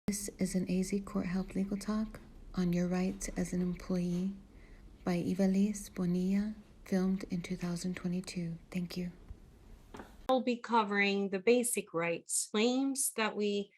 This is an AZCourtHelp Legal Talk on your rights as an employee by Ivelisse Bonilla, filmed in 2022. Thank you. We'll be covering the basic rights claims that we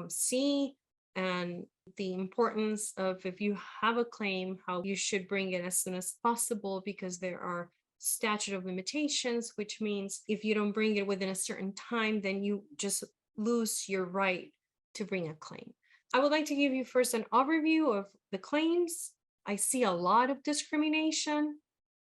see, and the importance of, if you have a claim, how you should bring it as soon as possible, because there are statute of limitations, which means if you don't bring it within a certain time, then you just lose your right to bring a claim. I would like to give you first an overview of the claims. I see a lot of discrimination.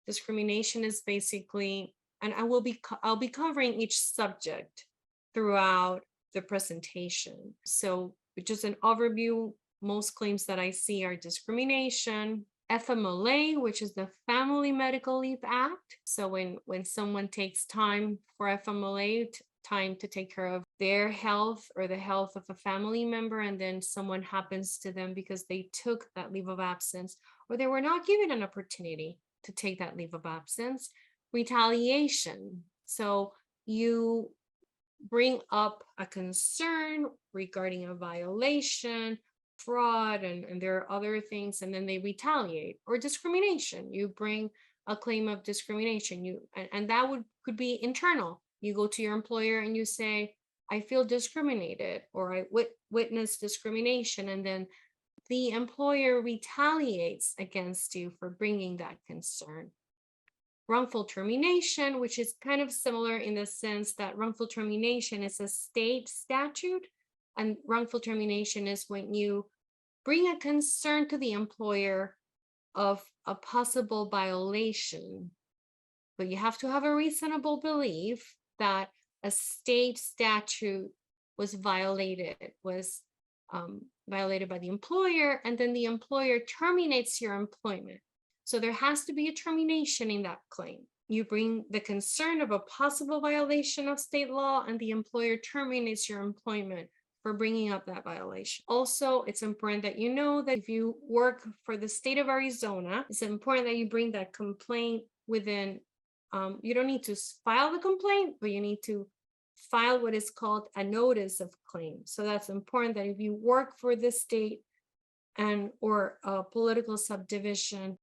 Discrimination is basically, and I'll be covering each subject throughout the presentation. So just an overview, most claims that I see are discrimination, FMLA, which is the Family Medical Leave Act. So when someone takes time for FMLA, time to take care of their health or the health of a family member, and then someone happens to them because they took that leave of absence, or they were not given an opportunity to take that leave of absence. Retaliation. So you bring up a concern regarding a violation, fraud, and there are other things, and then they retaliate. Or discrimination. You bring a claim of discrimination. And that could be internal. You go to your employer and you say, I feel discriminated, or I witnessed discrimination, and then the employer retaliates against you for bringing that concern. Wrongful termination, which is kind of similar in the sense that wrongful termination is a state statute, and wrongful termination is when you bring a concern to the employer of a possible violation, but you have to have a reasonable belief that a state statute was violated by the employer, and then the employer terminates your employment. So there has to be a termination in that claim. You bring the concern of a possible violation of state law, and the employer terminates your employment for bringing up that violation. Also, it's important that you know that if you work for the state of Arizona, it's important that you bring that complaint within, you don't need to file the complaint, but you need to file what is called a notice of claim. So that's important, that if you work for the state or a political subdivision,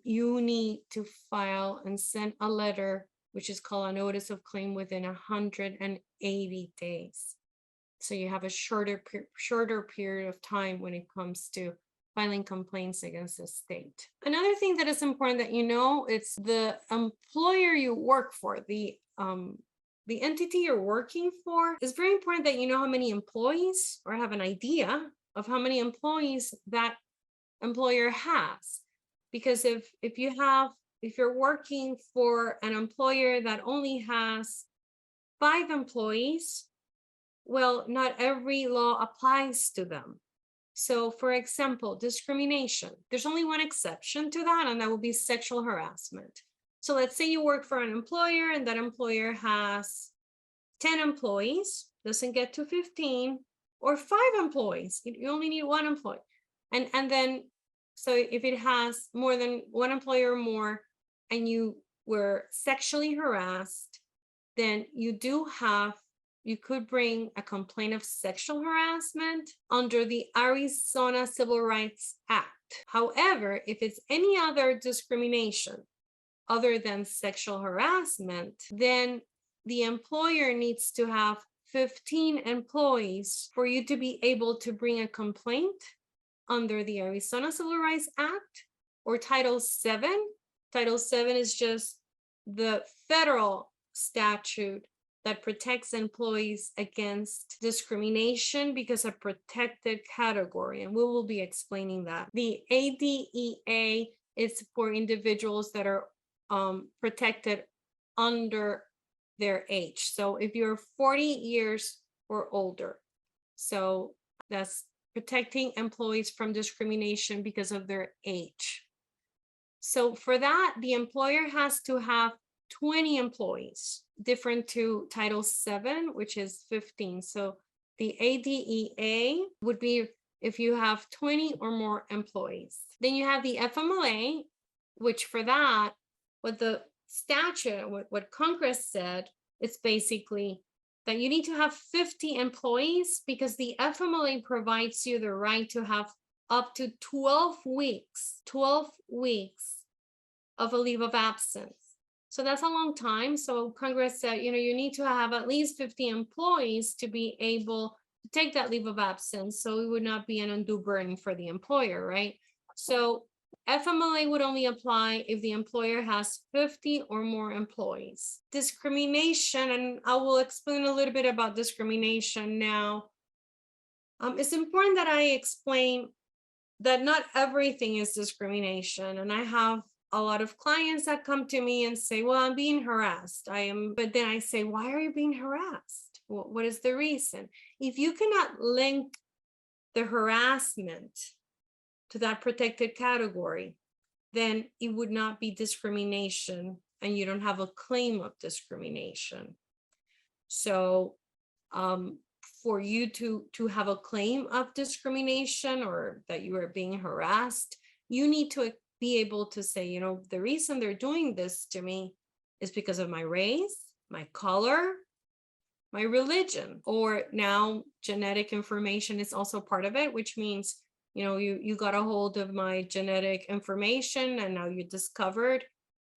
you need to file and send a letter, which is called a notice of claim, within 180 days. So you have a shorter period of time when it comes to filing complaints against the state. Another thing that is important that you know, it's the employer you work for, the entity you're working for. It's very important that you know how many employees, or have an idea of how many employees that employer has. Because if you're working for an employer that only has 5 employees, well, not every law applies to them. So for example, discrimination, there's only one exception to that, and that will be sexual harassment. So let's say you work for an employer and that employer has 10 employees, doesn't get to 15, or 5 employees, you only need 1 employee. And then, so if it has more than 1 employer or more, and you were sexually harassed, then you could bring a complaint of sexual harassment under the Arizona Civil Rights Act. However, if it's any other discrimination other than sexual harassment, then the employer needs to have 15 employees for you to be able to bring a complaint under the Arizona Civil Rights Act or Title VII. Title VII is just the federal statute that protects employees against discrimination because of protected category, and we will be explaining that. The ADEA is for individuals that are protected under their age. So if you're 40 years or older, so that's protecting employees from discrimination because of their age. So for that, the employer has to have 20 employees, different to Title VII, which is 15. So the ADEA would be if you have 20 or more employees. Then you have the FMLA, which for that, what the statute, what Congress said, it's basically that you need to have 50 employees because the FMLA provides you the right to have up to 12 weeks of a leave of absence. So that's a long time. So Congress said, you need to have at least 50 employees to be able to take that leave of absence. So it would not be an undue burden for the employer, right? So FMLA would only apply if the employer has 50 or more employees. Discrimination, and I will explain a little bit about discrimination now. It's important that I explain that not everything is discrimination. And I have a lot of clients that come to me and say, well, I'm being harassed. But then I say, why are you being harassed? What is the reason? If you cannot link the harassment to that protected category, then it would not be discrimination and you don't have a claim of discrimination. So for you to have a claim of discrimination or that you are being harassed, you need to be able to say, the reason they're doing this to me is because of my race, my color, my religion, or now genetic information is also part of it, which means you got a hold of my genetic information and now you discovered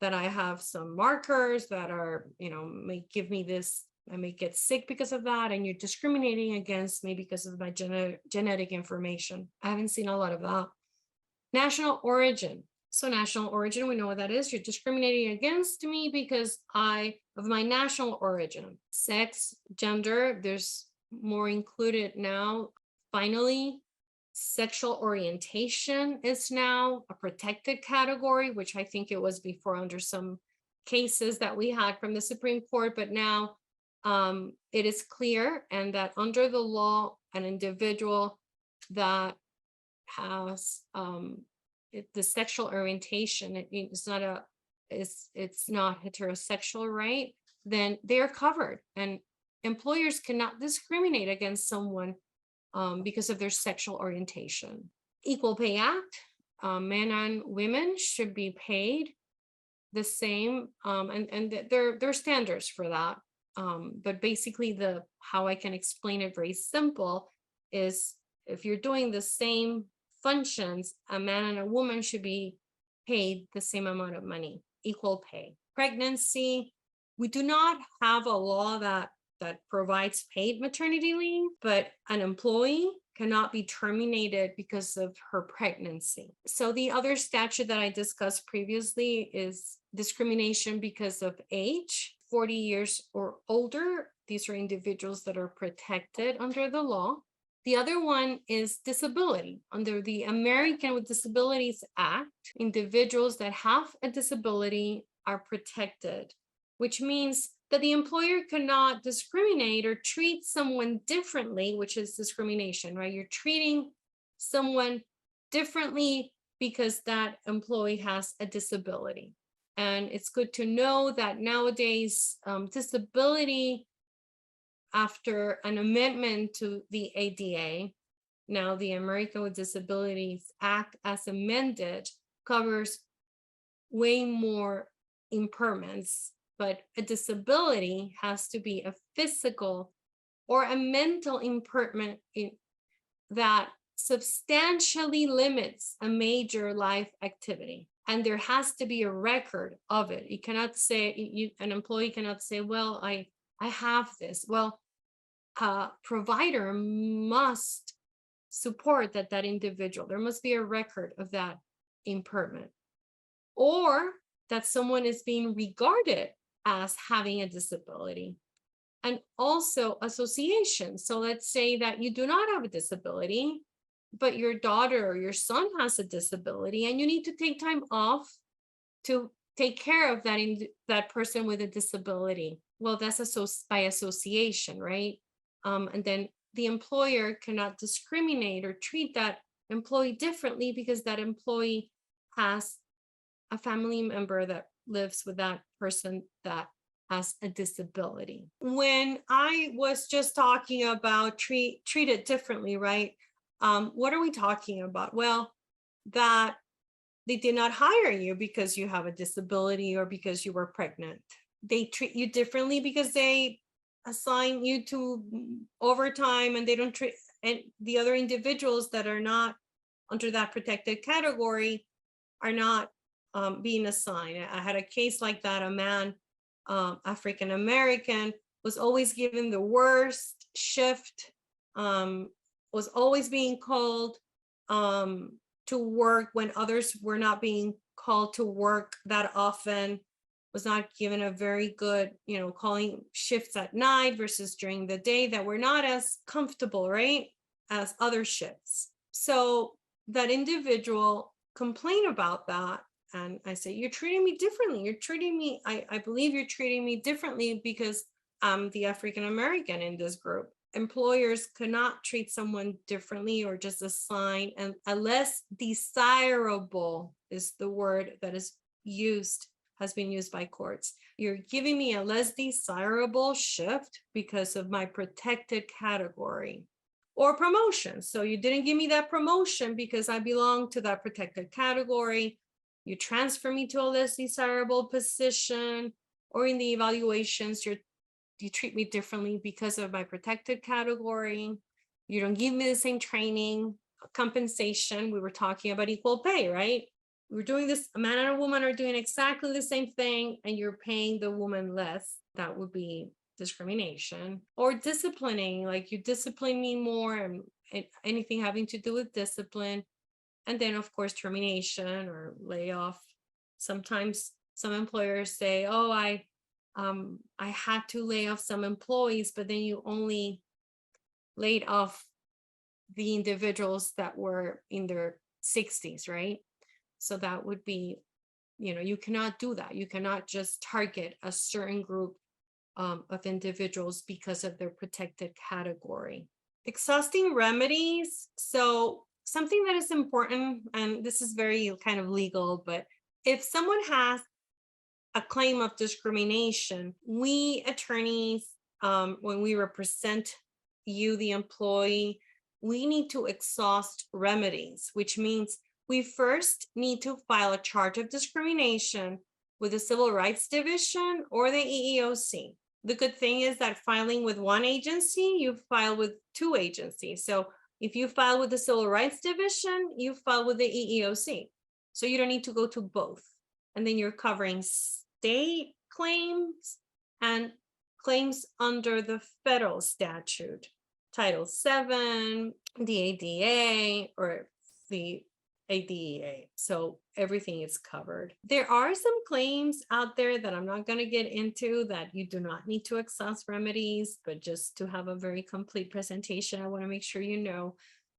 that I have some markers that are, may give me this, I may get sick because of that, and you're discriminating against me because of my genetic information. I haven't seen a lot of that. National origin. So national origin, we know what that is. You're discriminating against me because of my national origin. Sex, gender, there's more included now. Finally, sexual orientation is now a protected category, which I think it was before under some cases that we had from the Supreme Court, but now it is clear, and that under the law, an individual that has the sexual orientation, it's not heterosexual, right? Then they're covered, and employers cannot discriminate against someone because of their sexual orientation. Equal Pay Act, men and women should be paid the same, and there are standards for that. But basically how I can explain it very simple is if you're doing the same functions, a man and a woman should be paid the same amount of money, equal pay. Pregnancy, we do not have a law that provides paid maternity leave, but an employee cannot be terminated because of her pregnancy. So the other statute that I discussed previously is discrimination because of age, 40 years or older. These are individuals that are protected under the law. The other one is disability. Under the American with Disabilities Act, individuals that have a disability are protected, which means that the employer cannot discriminate or treat someone differently, which is discrimination, right? You're treating someone differently because that employee has a disability. And it's good to know that nowadays, disability, after an amendment to the ADA, now the American with Disabilities Act as amended covers way more impairments, but a disability has to be a physical or a mental impairment that substantially limits a major life activity. And there has to be a record of it. You cannot say, an employee cannot say, well, I have this. Well, a provider must support that individual. There must be a record of that impairment, or that someone is being regarded as having a disability. And also association. So let's say that you do not have a disability, but your daughter or your son has a disability, and you need to take time off to take care of that person with a disability. Well, that's by association, right? And then the employer cannot discriminate or treat that employee differently because that employee has a family member that lives with that person that has a disability. When I was just talking about treat it differently, right? What are we talking about? Well, that they did not hire you because you have a disability or because you were pregnant. They treat you differently because they assign you to overtime and they don't treat, and the other individuals that are not under that protected category are not being assigned. I had a case like that. A man, African American, was always given the worst shift, was always being called to work when others were not being called to work that often, was not given a very good, calling shifts at night versus during the day that were not as comfortable, right, as other shifts. So that individual complained about that. And I say, you're treating me differently. You're treating me, I believe you're treating me differently because I'm the African American in this group. Employers cannot treat someone differently or just assign, and unless desirable is the word that is used, has been used by courts. You're giving me a less desirable shift because of my protected category. Or promotion. So you didn't give me that promotion because I belong to that protected category. You transfer me to a less desirable position, or in the evaluations, you treat me differently because of my protected category. You don't give me the same training, compensation. We were talking about equal pay, right? We're doing this, a man and a woman are doing exactly the same thing, and you're paying the woman less. That would be discrimination. Or disciplining, like you discipline me more, and anything having to do with discipline. And then of course, termination or layoff. Sometimes some employers say, oh, I had to lay off some employees, but then you only laid off the individuals that were in their 60s, right? So that would be, you cannot do that. You cannot just target a certain group of individuals because of their protected category. Exhausting remedies. So something that is important, and this is very kind of legal, but if someone has a claim of discrimination, we attorneys, when we represent you, the employee, we need to exhaust remedies, which means we first need to file a charge of discrimination with the Civil Rights Division or the EEOC. The good thing is that filing with one agency, you file with two agencies. So if you file with the Civil Rights Division, you file with the EEOC. So you don't need to go to both. And then you're covering state claims and claims under the federal statute, Title VII, the ADA, or the ADEA. So everything is covered. There are some claims out there that I'm not going to get into that you do not need to exhaust remedies, but just to have a very complete presentation, I want to make sure you know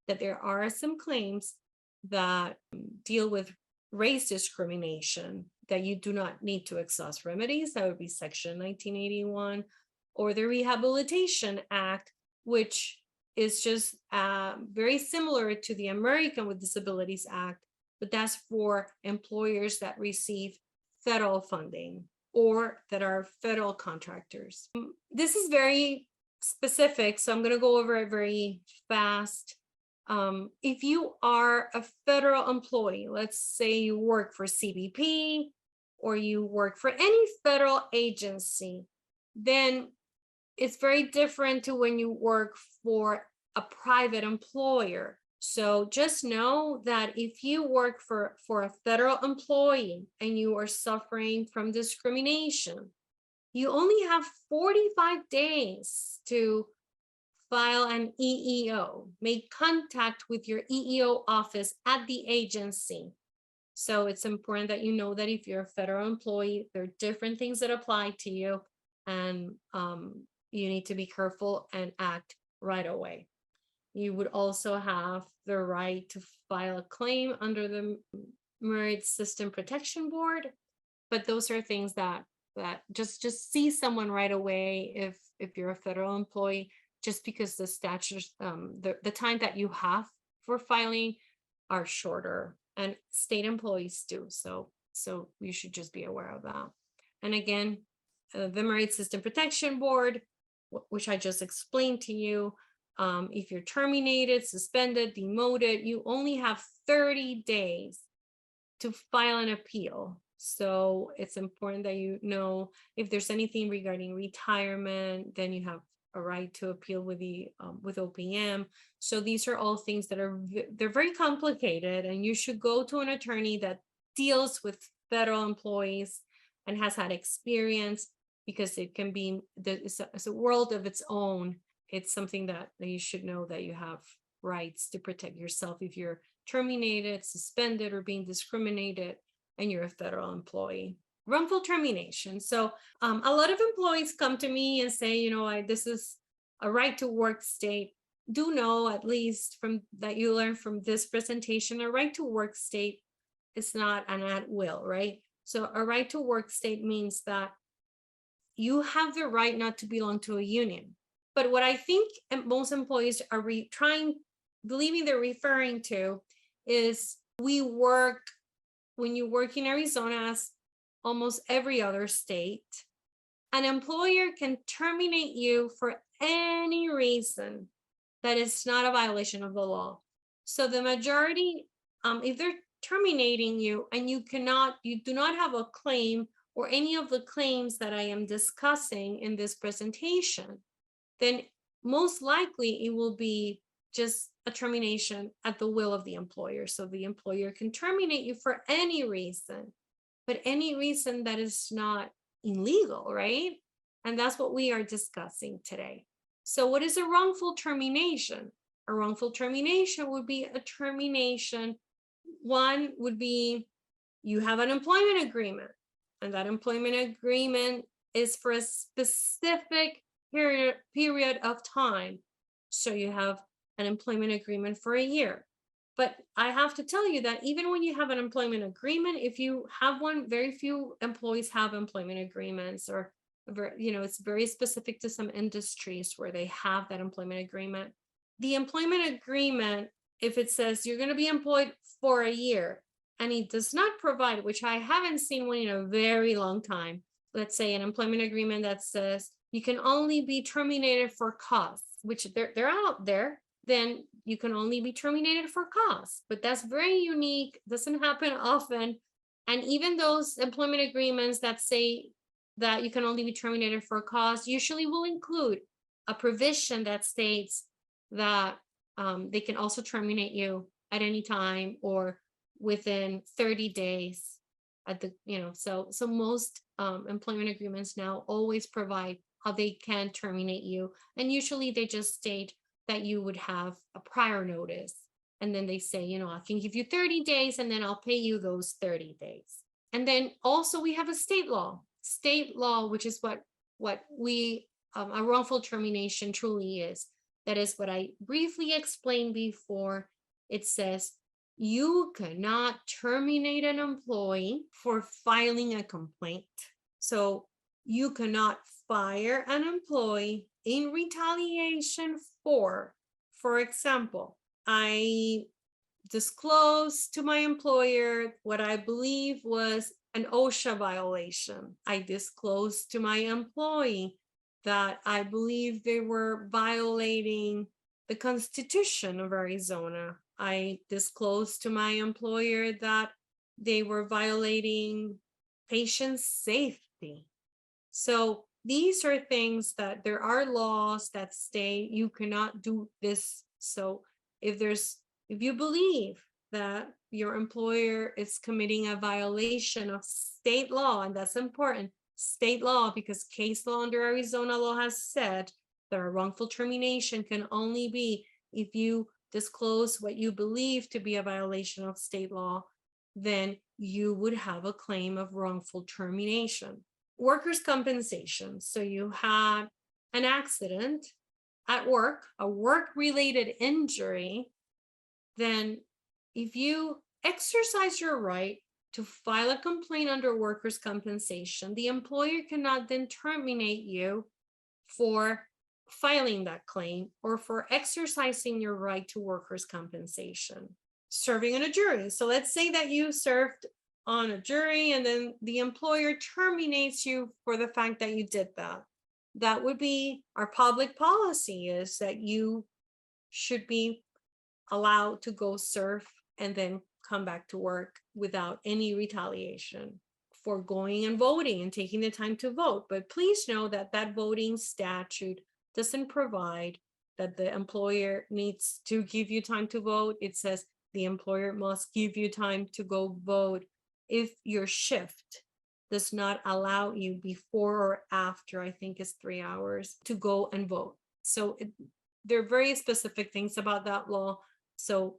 that there are some claims that deal with race discrimination that you do not need to exhaust remedies. That would be Section 1981 or the Rehabilitation Act, which is just very similar to the American with Disabilities Act, but that's for employers that receive federal funding or that are federal contractors. This is very specific, so I'm going to go over it very fast. If you are a federal employee, let's say you work for CBP or you work for any federal agency, then it's very different to when you work for a private employer. So just know that if you work for a federal employee and you are suffering from discrimination, you only have 45 days to file an EEO, make contact with your EEO office at the agency. So it's important that you know that if you're a federal employee, there are different things that apply to you, and you need to be careful and act right away. You would also have the right to file a claim under the Merit System Protection Board, but those are things that just see someone right away if you're a federal employee, just because the statutes, the time that you have for filing are shorter, and state employees do. So you should just be aware of that. And again, the Merit System Protection Board, which I just explained to you, if you're terminated, suspended, demoted, you only have 30 days to file an appeal. So it's important that you know if there's anything regarding retirement, then you have a right to appeal with the with OPM. So these are all things that are they're very complicated, and you should go to an attorney that deals with federal employees and has had experience, because it can be it's a world of its own. It's something that you should know, that you have rights to protect yourself if you're terminated, suspended, or being discriminated, and you're a federal employee. Wrongful termination. So a lot of employees come to me and say, this is a right to work state. Do know, at least from that you learn from this presentation, a right to work state is not an at will, right? So a right to work state means that you have the right not to belong to a union. But what I think most employees are believing they're referring to is when you work in Arizona, as almost every other state, an employer can terminate you for any reason that is not a violation of the law. So the majority, if they're terminating you and you do not have a claim or any of the claims that I am discussing in this presentation, then most likely it will be just a termination at the will of the employer. So the employer can terminate you for any reason, but any reason that is not illegal, right? And that's what we are discussing today. So what is a wrongful termination? A wrongful termination would be a termination. One would be you have an employment agreement, and that employment agreement is for a specific period of time. So you have an employment agreement for a year. But I have to tell you that even when you have an employment agreement, if you have one, very few employees have employment agreements, or it's very specific to some industries where they have that employment agreement. The employment agreement, if it says you're going to be employed for a year, and it does not provide, which I haven't seen one in a very long time, let's say an employment agreement that says you can only be terminated for cause, which they're out there, then you can only be terminated for cause. But that's very unique, doesn't happen often. And even those employment agreements that say that you can only be terminated for cause usually will include a provision that states that they can also terminate you at any time or within 30 days at the, so most employment agreements now always provide how they can terminate you. And usually they just state that you would have a prior notice. And then they say, I can give you 30 days and then I'll pay you those 30 days. And then also we have a state law, which is what we, a wrongful termination truly is. That is what I briefly explained before. It says you cannot terminate an employee for filing a complaint. So you cannot fire an employee in retaliation for example, I disclosed to my employer what I believe was an OSHA violation. I disclosed to my employee that I believe they were violating the Constitution of Arizona. I disclosed to my employer that they were violating patient safety. So these are things that there are laws that state you cannot do this. So if you believe that your employer is committing a violation of state law, and that's important, state law, because case law under Arizona law has said that a wrongful termination can only be if you disclose what you believe to be a violation of state law, then you would have a claim of wrongful termination. Workers' compensation. So you had an accident at work, a work-related injury, then if you exercise your right to file a complaint under workers' compensation, the employer cannot then terminate you for filing that claim or for exercising your right to workers' compensation. Serving on a jury. So let's say that you served on a jury and then the employer terminates you for the fact that you did that. That would be our public policy, is that you should be allowed to go serve and then come back to work without any retaliation for going and voting and taking the time to vote. But please know that that voting statute doesn't provide that the employer needs to give you time to vote. It says the employer must give you time to go vote if your shift does not allow you before or after, I think it's 3 hours, to go and vote. So there are very specific things about that law. So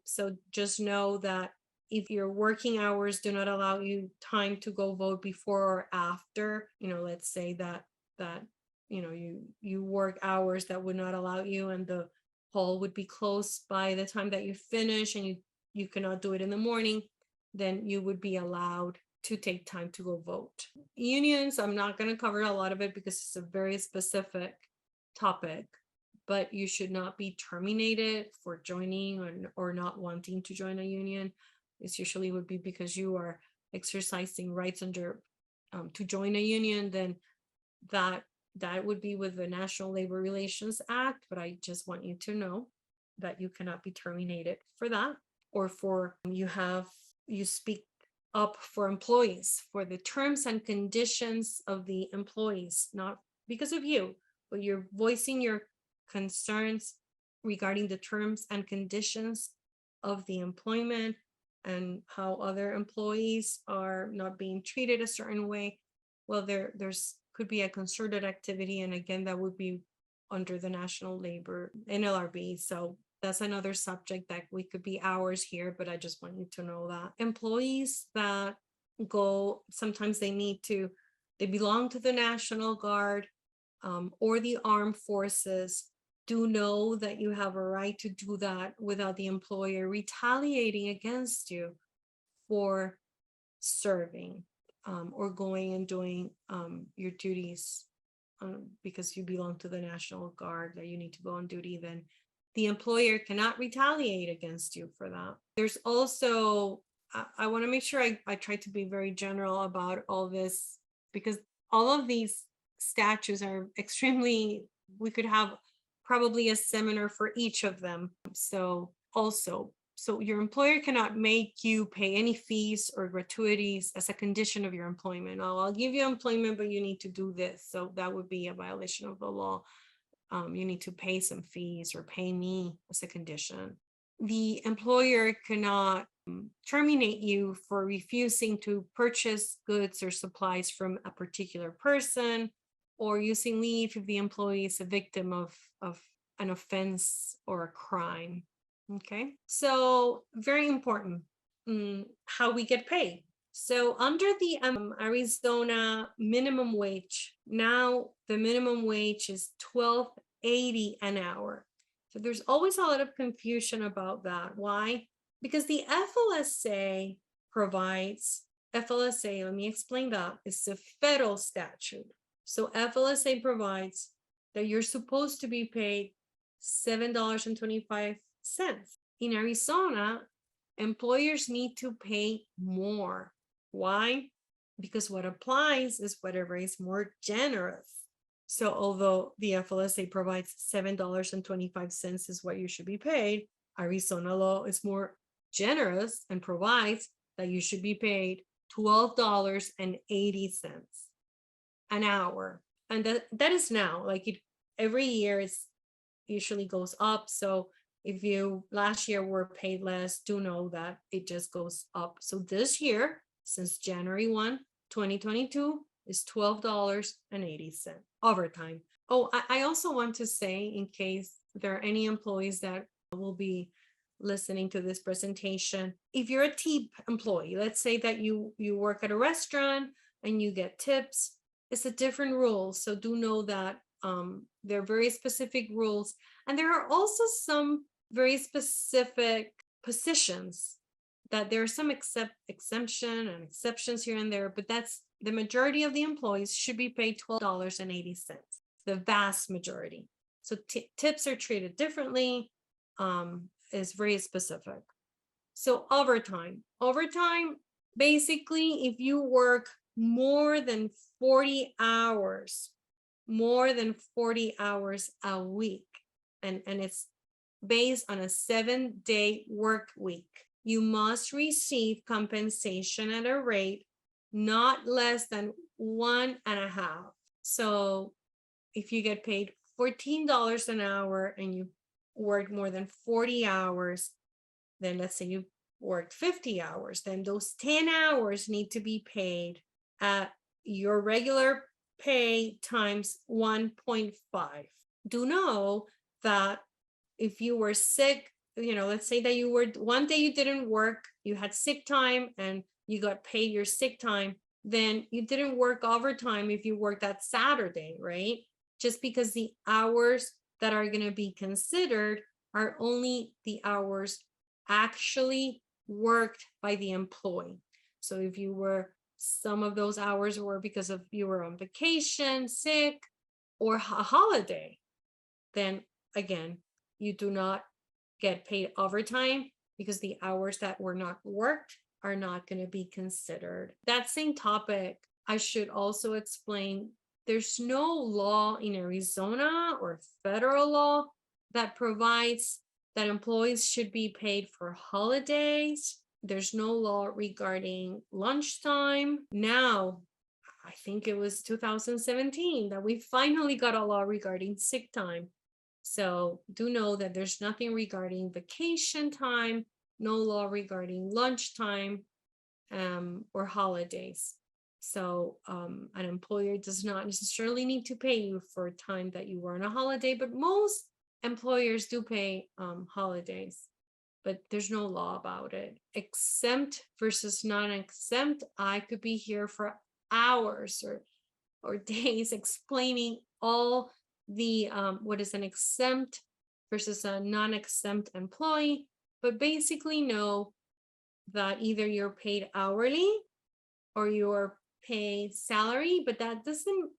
just know that if your working hours do not allow you time to go vote before or after, let's say that you work hours that would not allow you, and the poll would be closed by the time that you finish, and you cannot do it in the morning, then you would be allowed to take time to go vote. Unions, I'm not going to cover a lot of it because it's a very specific topic, but you should not be terminated for joining or not wanting to join a union. This usually would be because you are exercising rights under to join a union. Then that would be with the National Labor Relations Act, but I just want you to know that you cannot be terminated for that, or for you speak up for employees, for the terms and conditions of the employees, not because of you, but you're voicing your concerns regarding the terms and conditions of the employment and how other employees are not being treated a certain way. Well, there's could be a concerted activity, and again, that would be under the National Labor NLRB. So that's another subject that we could be hours here, but I just want you to know that employees that go, sometimes they belong to the National Guard or the armed forces. Do know that you have a right to do that without the employer retaliating against you for serving or going and doing your duties because you belong to the National Guard, that you need to go on duty. Then the employer cannot retaliate against you for that. There's also, I want to make sure I try to be very general about all this, because all of these statutes are extremely, we could have probably a seminar for each of them. So your employer cannot make you pay any fees or gratuities as a condition of your employment. I'll give you employment, but you need to do this. So that would be a violation of the law. You need to pay some fees or pay me as a condition. The employer cannot terminate you for refusing to purchase goods or supplies from a particular person, or using leave if the employee is a victim of an offense or a crime. Okay, so very important how we get paid. So under the Arizona minimum wage, now the minimum wage is $12.80 an hour. So there's always a lot of confusion about that. Why? Because the FLSA provides, let me explain that, it's a federal statute. So FLSA provides that you're supposed to be paid $7.25. In Arizona, employers need to pay more. Why? Because what applies is whatever is more generous. So although the FLSA provides $7.25 is what you should be paid, Arizona law is more generous and provides that you should be paid $12.80 an hour. And that is now, like every year it usually goes up. So if you last year were paid less, do know that it just goes up. So this year, since January 1, 2022, is $12.80 overtime. Oh, I also want to say, in case there are any employees that will be listening to this presentation, if you're a tip employee, let's say that you work at a restaurant and you get tips, it's a different rule. So do know that there are very specific rules, and there are also some very specific positions that there are some exemption and exceptions here and there, but that's the majority of the employees should be paid $12.80, the vast majority. So tips are treated differently, is very specific. So overtime, basically, if you work more than 40 hours a week, and it's based on a 7-day work week, you must receive compensation at a rate not less than 1.5. So if you get paid $14 an hour and you work more than 40 hours, then let's say you worked 50 hours, then those 10 hours need to be paid at your regular pay times 1.5. Do know that if you were sick, let's say that you were one day you didn't work, you had sick time and you got paid your sick time, then you didn't work overtime if you worked that Saturday, right? Just because the hours that are going to be considered are only the hours actually worked by the employee. So if you were, some of those hours were because of you were on vacation, sick, or a holiday, then again, you do not get paid overtime because the hours that were not worked are not going to be considered. That same topic, I should also explain, there's no law in Arizona or federal law that provides that employees should be paid for holidays. There's no law regarding lunchtime. Now, I think it was 2017 that we finally got a law regarding sick time. So do know that there's nothing regarding vacation time, no law regarding lunchtime or holidays. So an employer does not necessarily need to pay you for time that you were on a holiday, but most employers do pay holidays, but there's no law about it. Exempt versus non-exempt, I could be here for hours or days explaining all the what is an exempt versus a non-exempt employee, but basically know that either you're paid hourly or you're paid salary, but that doesn't,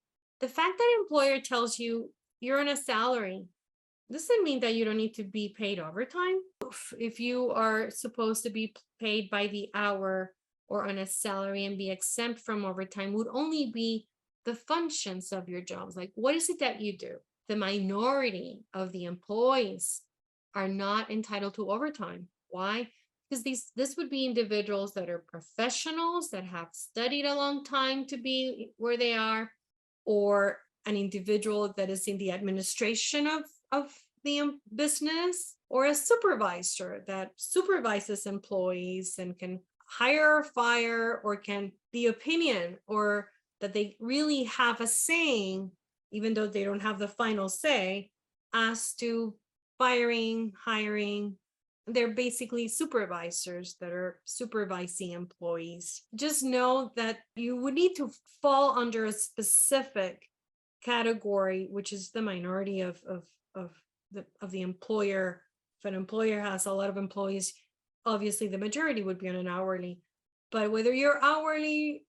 the fact that employer tells you you're on a salary doesn't mean that you don't need to be paid overtime. If you are supposed to be paid by the hour or on a salary and be exempt from overtime, would only be the functions of your jobs. Like, what is it that you do? The minority of the employees are not entitled to overtime. Why? Because this would be individuals that are professionals that have studied a long time to be where they are, or an individual that is in the administration of the business, or a supervisor that supervises employees and can hire or fire, or can be opinion, or that they really have a saying, even though they don't have the final say, as to firing, hiring. They're basically supervisors that are supervising employees. Just know that you would need to fall under a specific category, which is the minority of the employer. If an employer has a lot of employees, obviously the majority would be on an hourly. But whether you're hourly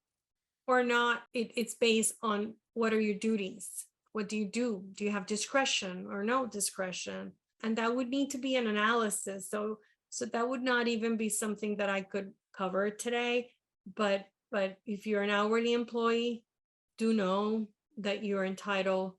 or not, it's based on what are your duties. What do you do? Do you have discretion or no discretion? And that would need to be an analysis. So that would not even be something that I could cover today. But if you're an hourly employee, do know that you're entitled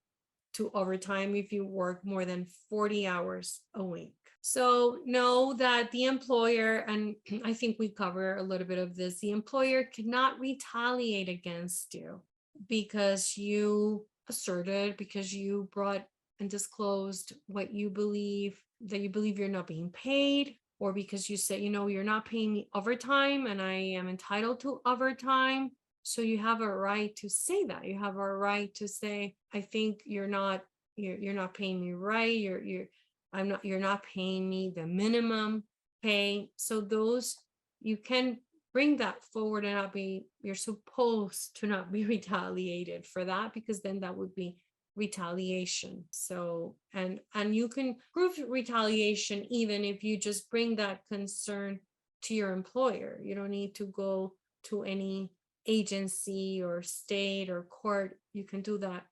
to overtime if you work more than 40 hours a week. So know that the employer, and I think we cover a little bit of this, the employer cannot retaliate against you because you asserted, because you brought and disclosed what you believe, that you believe you're not being paid, or because you said, you're not paying me overtime and I am entitled to overtime. So you have a right to say that. You have a right to say, I think you're not paying me right. You're not paying me the minimum pay. So those, you can bring that forward and you're supposed to not be retaliated for that, because then that would be retaliation. So, and you can prove retaliation even if you just bring that concern to your employer. You don't need to go to any agency or state or court. You can do that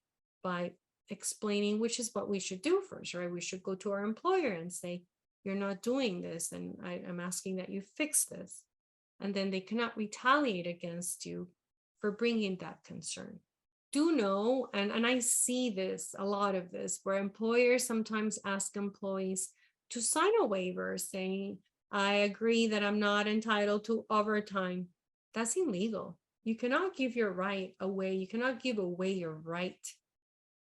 by explaining, which is what we should do first, right? We should go to our employer and say, you're not doing this, and I'm asking that you fix this. And then they cannot retaliate against you for bringing that concern. Do know, and I see this, a lot of this, where employers sometimes ask employees to sign a waiver saying, I agree that I'm not entitled to overtime. That's illegal. You cannot give your right away. You cannot give away your right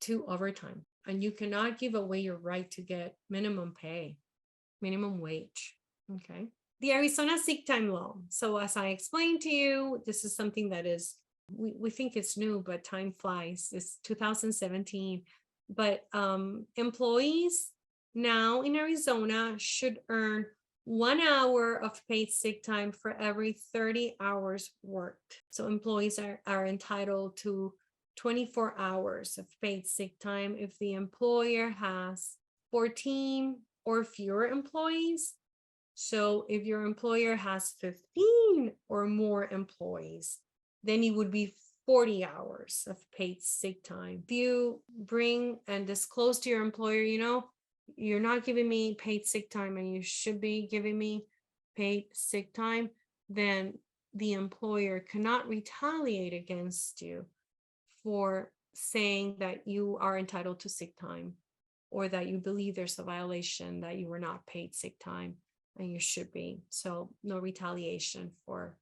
to overtime, and you cannot give away your right to get minimum pay, minimum wage. Okay. The Arizona sick time law. So as I explained to you, this is something that is, we think it's new, but time flies. It's 2017. But employees now in Arizona should earn 1 hour of paid sick time for every 30 hours worked. So employees are entitled to 24 hours of paid sick time if the employer has 14 or fewer employees. So if your employer has 15 or more employees, then it would be 40 hours of paid sick time. If you bring and disclose to your employer, you're not giving me paid sick time and you should be giving me paid sick time, then the employer cannot retaliate against you for saying that you are entitled to sick time, or that you believe there's a violation that you were not paid sick time and you should be. So no retaliation for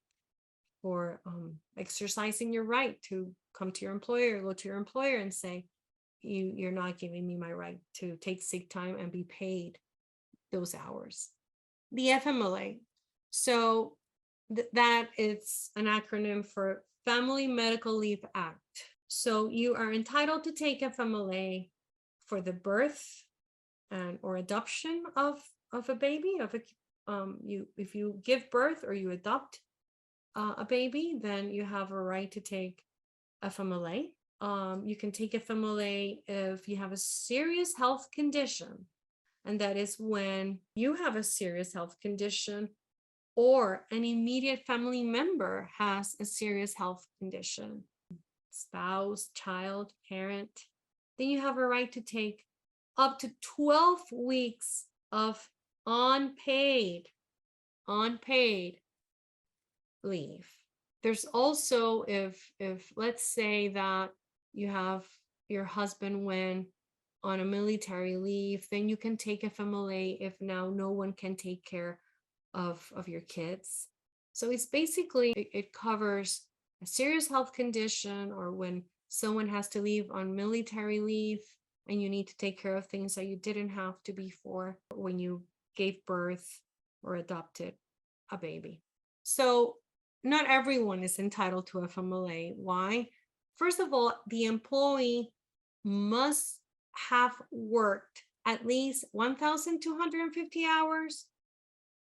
exercising your right to come to your employer, go to your employer and say, you're not giving me my right to take sick time and be paid those hours. The FMLA. So that is an acronym for Family Medical Leave Act. So you are entitled to take FMLA for the birth and or adoption of a baby, if you give birth or you adopt a baby, then you have a right to take FMLA. You can take FMLA if you have a serious health condition, and that is when you have a serious health condition or an immediate family member has a serious health condition, spouse, child, parent, then you have a right to take up to 12 weeks of unpaid leave. There's also, if let's say that you have your husband went on a military leave, then you can take FMLA if now no one can take care of your kids. So it's basically, it covers a serious health condition, or when someone has to leave on military leave and you need to take care of things that you didn't have to before when you gave birth or adopted a baby. So not everyone is entitled to FMLA. Why? First of all, the employee must have worked at least 1,250 hours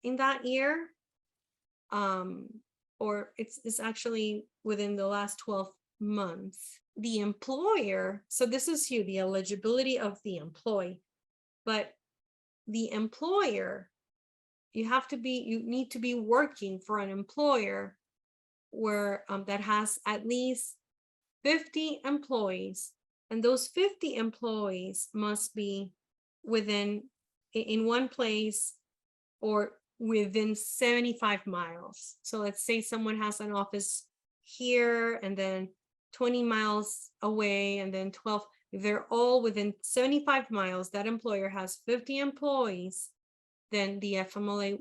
in that year, or it's actually within the last 12 months. The employer, so this is you, the eligibility of the employee, but the employer, you need to be working for an employer where that has at least 50 employees, and those 50 employees must be in one place or within 75 miles. So let's say someone has an office here and then 20 miles away and then 12. If they're all within 75 miles, that employer has 50 employees, then the FMLA,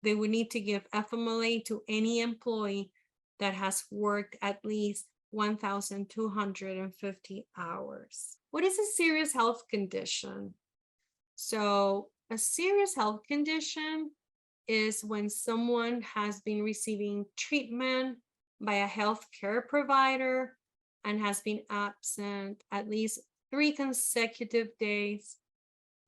they would need to give FMLA to any employee that has worked at least 1,250 hours. What is a serious health condition? So a serious health condition is when someone has been receiving treatment by a healthcare provider and has been absent at least 3 consecutive days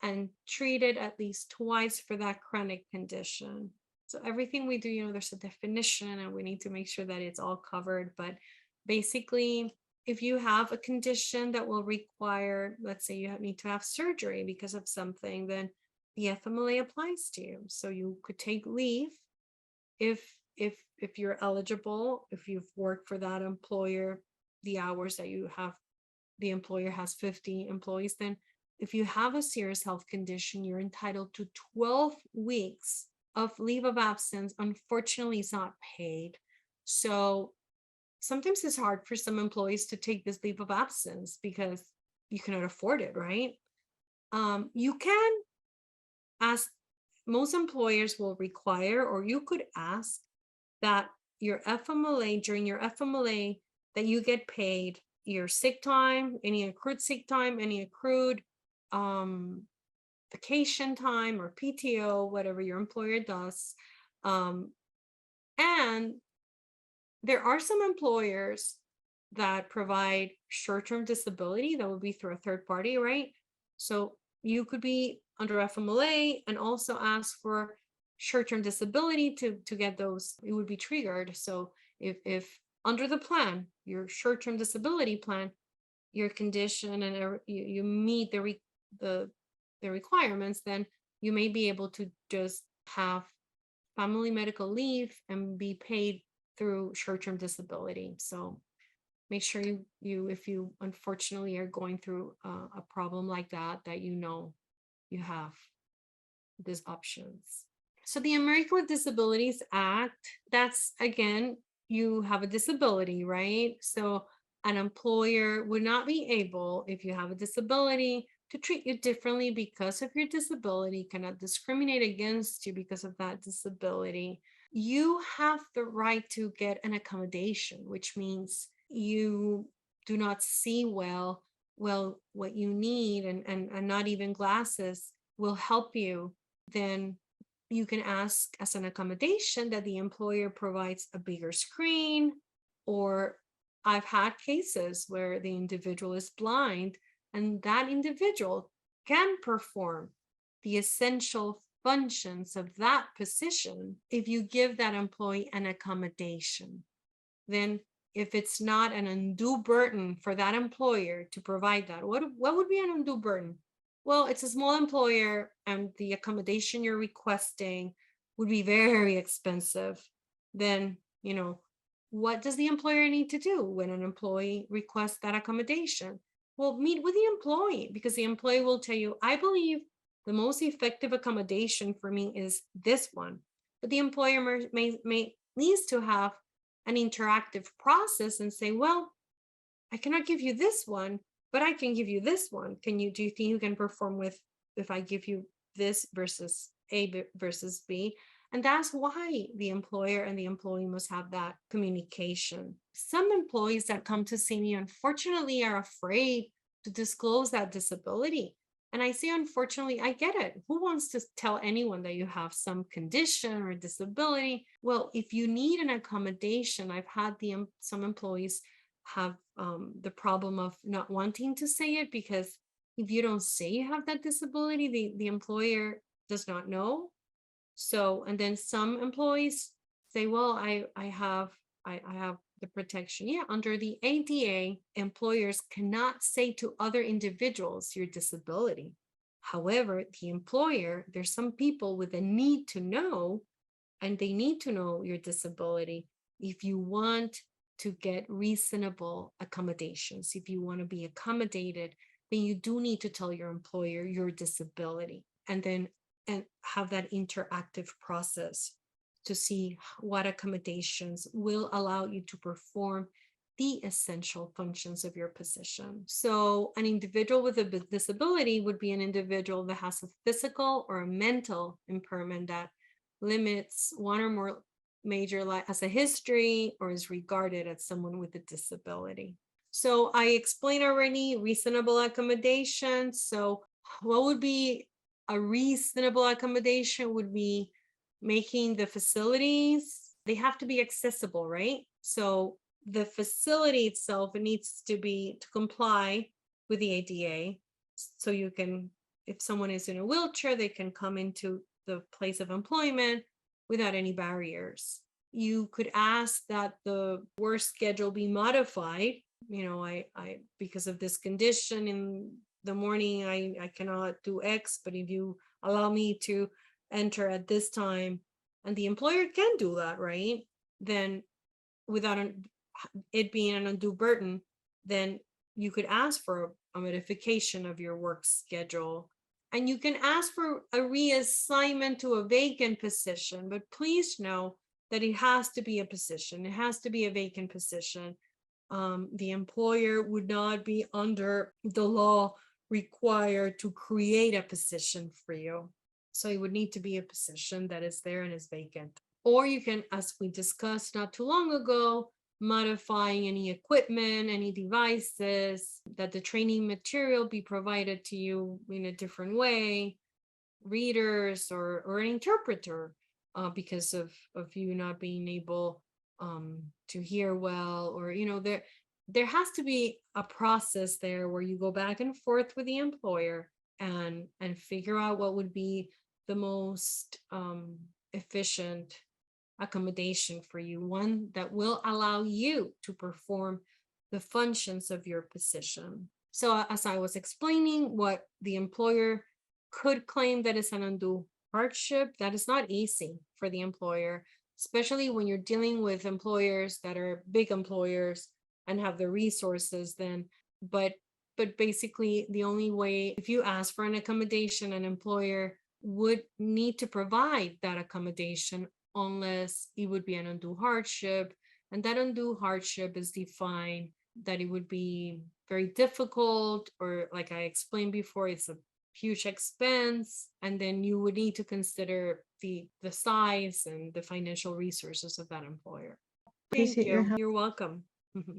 and treated at least twice for that chronic condition. So everything we do, there's a definition and we need to make sure that it's all covered. But basically, if you have a condition that will require, let's say you need to have surgery because of something, then the FMLA applies to you. So you could take leave if you're eligible, if you've worked for that employer, the hours that you have, the employer has 50 employees, then if you have a serious health condition, you're entitled to 12 weeks of leave of absence. Unfortunately, it's not paid. So sometimes it's hard for some employees to take this leave of absence because you cannot afford it, right? You can ask, most employers will require, or you could ask that your FMLA, during your FMLA, that you get paid your sick time, any accrued sick time, any accrued vacation time or PTO, whatever your employer does. And there are some employers that provide short-term disability that would be through a third party, right? So you could be under FMLA and also ask for short-term disability to get those, it would be triggered. So if under the plan, your short-term disability plan, your condition and you meet the requirements, then you may be able to just have family medical leave and be paid through short-term disability. So make sure you if you unfortunately are going through a problem like that you have these options. So the American with Disabilities Act, that's again, you have a disability, right? So an employer would not be able, if you have a disability, to treat you differently because of your disability, cannot discriminate against you because of that disability. You have the right to get an accommodation, which means you do not see well what you need, and not even glasses will help you, then you can ask as an accommodation that the employer provides a bigger screen. Or I've had cases where the individual is blind and that individual can perform the essential functions of that position if you give that employee an accommodation. Then if it's not an undue burden for that employer to provide that, what would be an undue burden? Well, it's a small employer and the accommodation you're requesting would be very expensive. Then, what does the employer need to do when an employee requests that accommodation? Well, meet with the employee, because the employee will tell you, I believe the most effective accommodation for me is this one. But the employer may needs to have an interactive process and say, well, I cannot give you this one, but I can give you this one. Do you think you can perform with if I give you this versus A versus B? And that's why the employer and the employee must have that communication. Some employees that come to see me, unfortunately, are afraid to disclose that disability. And I say, unfortunately, I get it. Who wants to tell anyone that you have some condition or disability? Well, if you need an accommodation, I've had some employees have the problem of not wanting to say it, because if you don't say you have that disability, the employer does not know. So, and then some employees say, well, I have the protection. Yeah, under the ADA, employers cannot say to other individuals your disability. However, the employer, there's some people with a need to know, and they need to know your disability if you want to get reasonable accommodations. If you want to be accommodated, then you do need to tell your employer your disability, and have that interactive process to see what accommodations will allow you to perform the essential functions of your position. So an individual with a disability would be an individual that has a physical or a mental impairment that limits one or more major life, has a history, or is regarded as someone with a disability. So I explained already reasonable accommodation. So what would be a reasonable accommodation? Would be making the facilities, they have to be accessible, right? So the facility itself, it needs to comply with the ADA. So you can, if someone is in a wheelchair, they can come into the place of employment without any barriers. You could ask that the work schedule be modified. I because of this condition in the morning, I cannot do X, but if you allow me to enter at this time, and the employer can do that, right? Then without it being an undue burden, then you could ask for a modification of your work schedule. And you can ask for a reassignment to a vacant position, but please know that it has to be a position. It has to be a vacant position. The employer would not be under the law required to create a position for you. So it would need to be a position that is there and is vacant. Or you can, as we discussed not too long ago, modifying any equipment, any devices, that the training material be provided to you in a different way, readers or an interpreter, because of you not being able to hear well, or there has to be a process there where you go back and forth with the employer and figure out what would be the most efficient accommodation for you, one that will allow you to perform the functions of your position. So as I was explaining, what the employer could claim that is an undue hardship, that is not easy for the employer, especially when you're dealing with employers that are big employers and have the resources then. But basically the only way, if you ask for an accommodation, an employer would need to provide that accommodation unless it would be an undue hardship. And that undue hardship is defined that it would be very difficult, or like I explained before, it's a huge expense. And then you would need to consider the size and the financial resources of that employer. Thank Appreciate your you. help. You're welcome.